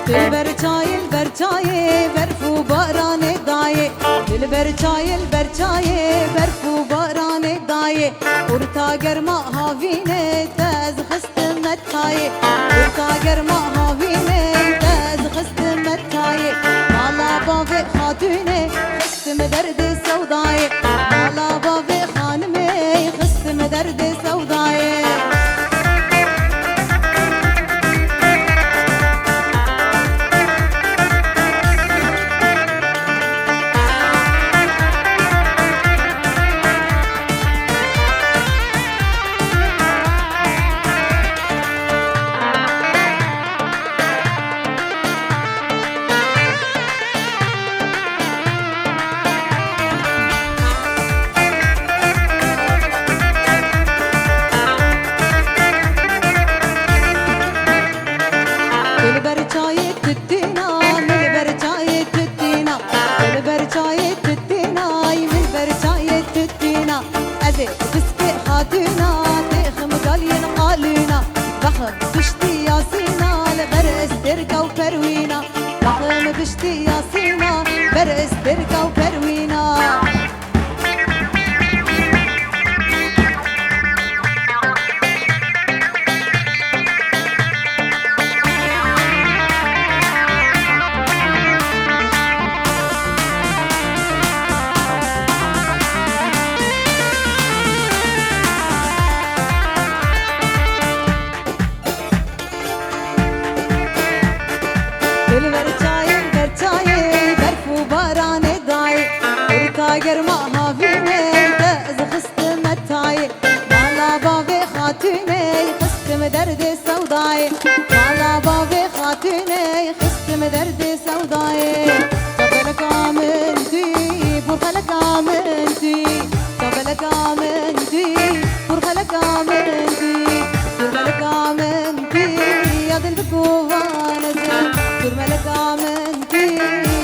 دلبر چای برف و باران دایه دلبر چای برف و باران دایه ورتا گرما هاوینه تاز خستمت تایه ورتا گرما هاوینه تاز خستمت تایه مالا بابی خاتونه خستم درد سودایه مالا بابی خانمه خستم درد سودایه بشتي يا سينا برس بركة وبروينا گرما هاوینه تاز خستمت تایه مالا بابی خاتونه خستم درد سودایه مالا بابی خاتونه خستم درد سودایه قبلك آمنتي برخلك آمنتي قبلك آمنتي برخلك آمنتي برخلك آمنتي يا دل بكوفانزم برملك آمنتي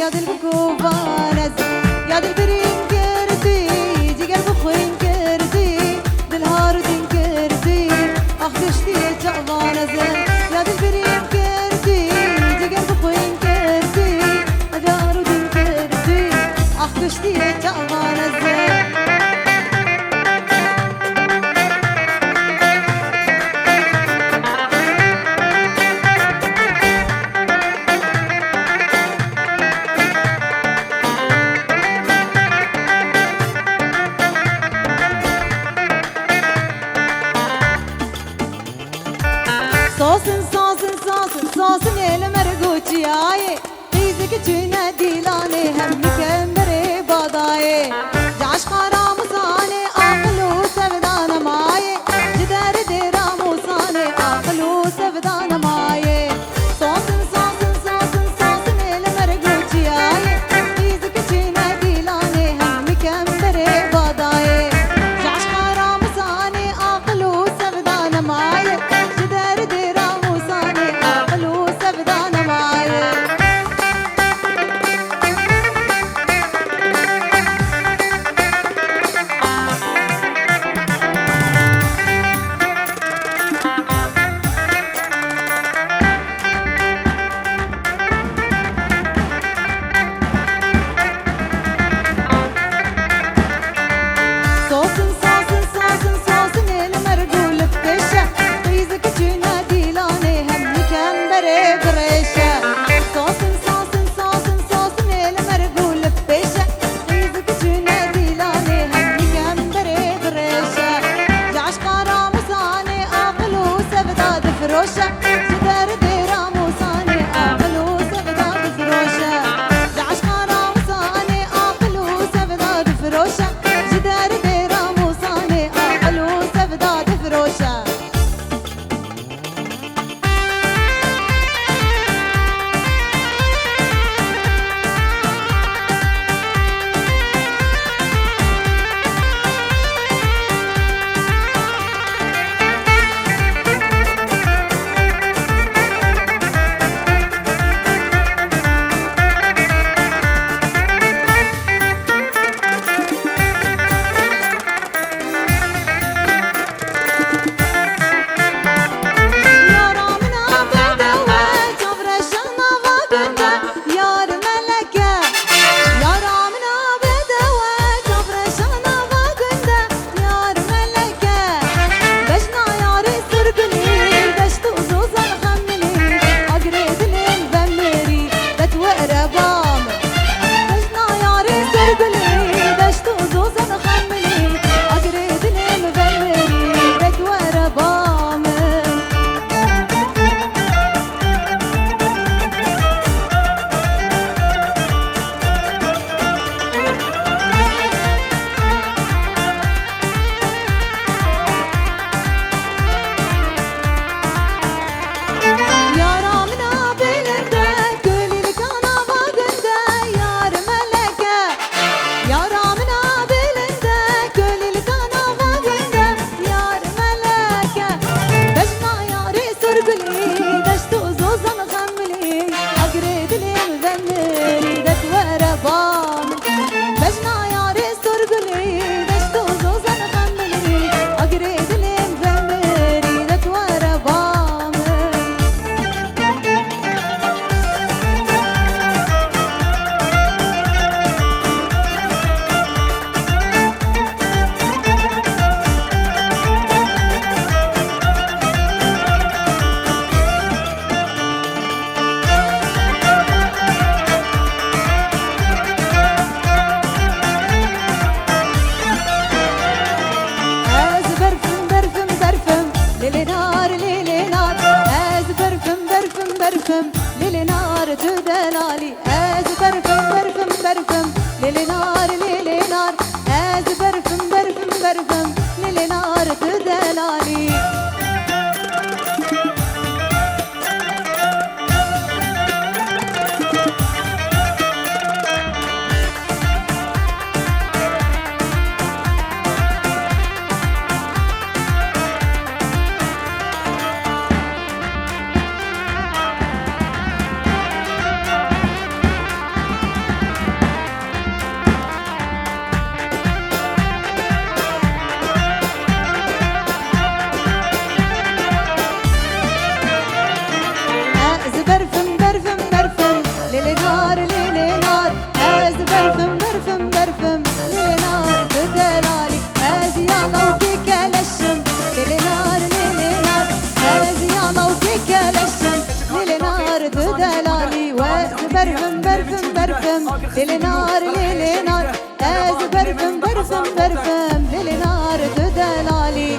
يا دل بكوفانزم يا دل بري صاصن المرقوچي آيه قيزك جنا ديلاني هم مكمري بادايه جاش خرام صاني اقلو سبدان مايه جدار ديرام صاني اقلو سبدان مايه صاصن المرقوچي آيه قيزك جنا ديلاني هم مكمري بادايه جاش خرام صاني اقلو سبدان مايه جدار ديرام صاني اقلو سبدان مايه دلالي از برفم برفم برفم ليل نار از برفم برفم برفم ليل نار دلالي ليل نار از برفم برفم برفم ليل نار دلالي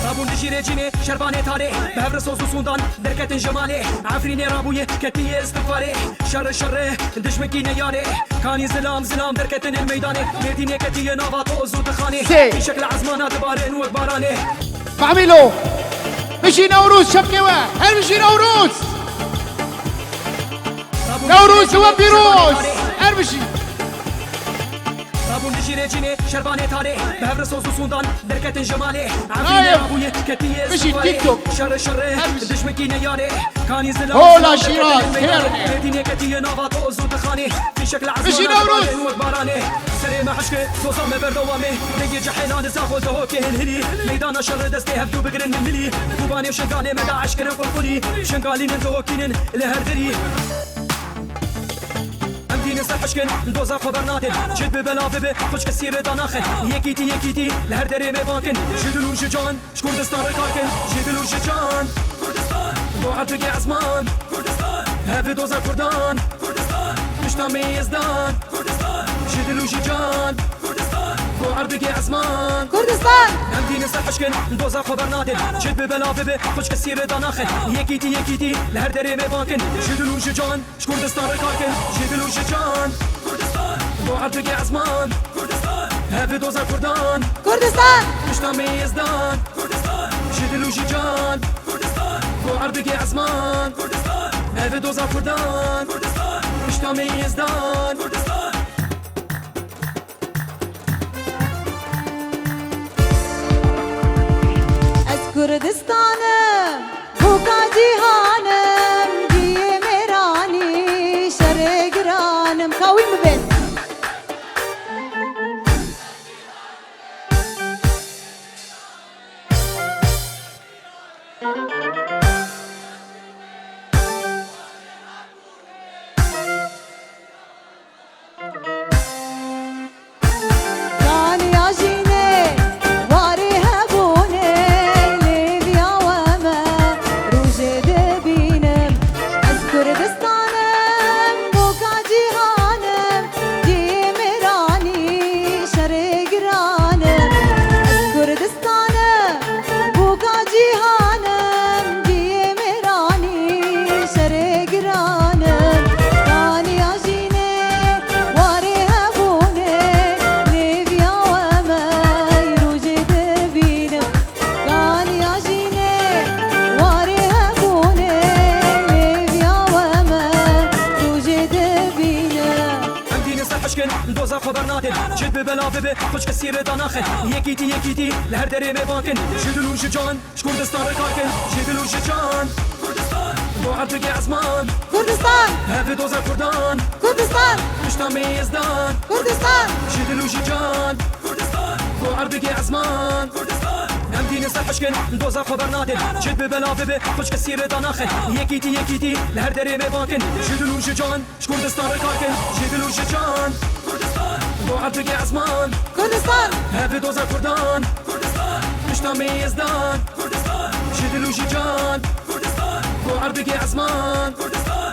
رابون دشيريجيني شرباني تالي بهبر صوص وصوندان بركة جمالي عفريني رابوي كتني استغفاري شر شر دشمكي نياري كاني زلام زلام بركة الميداني ميديني كتي نافات وزود خاني في شكل عزمانات بارين وباراني فعملوا مشي نوروز شبكوا هل مشي نوروز نوروز هو بيروز هل مشي رابون دشيريجيني شرباني تالي بهبر صوص وصوندان بركة جمالي عفريني رابوي كتي مشي تيك توك شر شر دشمكي نياري كاني زلام هولا شيراز ميديني كتي نافات وزود خاني في شكل مشي عزمانات نوروز بارين وباراني سري ما حشكي توصل بردوامي نجي جحيلان زاخو زهوكي هنهلي ميدان شر دستي هبدو بقرن الملي كوباني وشنقالي مدى عشكري وقلقلي شنقالي نزهوكين لهردري امدين سرحشكن دوزا خبرناتن جد ببلا ببي خوش كسير داناخن يكيتي لهردري مباكن جدلو ججان شكردستان ركاكن جدلو ججان كردستان بوعد بقي عزمان كردستان هفي دوزا كردان كردستان مشتامي يزدان كردستان جدلو ججان كردستان بوعد بقي عزمان كردستان امدين سرحشكن دوزا خبرناتن جد ببلا ببي خوش كسير داناخن يكيتي لهردري مباكن جدلو ججان شكردستان ركاكن جدلو ججان كردستان بوعد بقي عزمان كردستان هفي دوزا كردان كردستان مشتامي يزدان كردستان جدلو ججان كردستان بوعد بقي عزمان كردستان هفي دوزا كردان كردستان مشتامي يزدان كردستان كردستانم بوكا جيهانم جي ميراني شرقرانم كاوي مبين كان ياجيني واري هبوني ليبيا وما روجي دبينم از كردستانم بوكا جيهانم جي ميراني شرقرانم از كردستانم بوكا جيهانم جي ميراني شرقرانم كان ياجيني واري هبوني ليبيا وما يروجي دبينم كان ياجيني واري هبوني ليبيا وما يروجي دبينم امدين سرحشكن دوزا خبرناتن جد ببلا ببي خوش كسير داناخن يكيتي لهردري مباكن جدلو ججان شكردستان ركاكن جدلو ججان كردستان بوعد بقي عزمان كردستان هفي دوزا كردان كردستان مشتامي يزدان كردستان جدلو ججان كردستان بوعد بقي عزمان كردستان امدين سرحشكن دوزا خبرناتن جد ببلا ببي خوش كسير داناخن يكيتي لهردري مباكن جدلو ججان شكردستان ركاكن جدلو ججان كردستان بوعد بقي عزمان كردستان هفي دوزا كردان كردستان مشتامي يزدان كردستان جدلو ججان كردستان بوعد بقي عزمان كردستان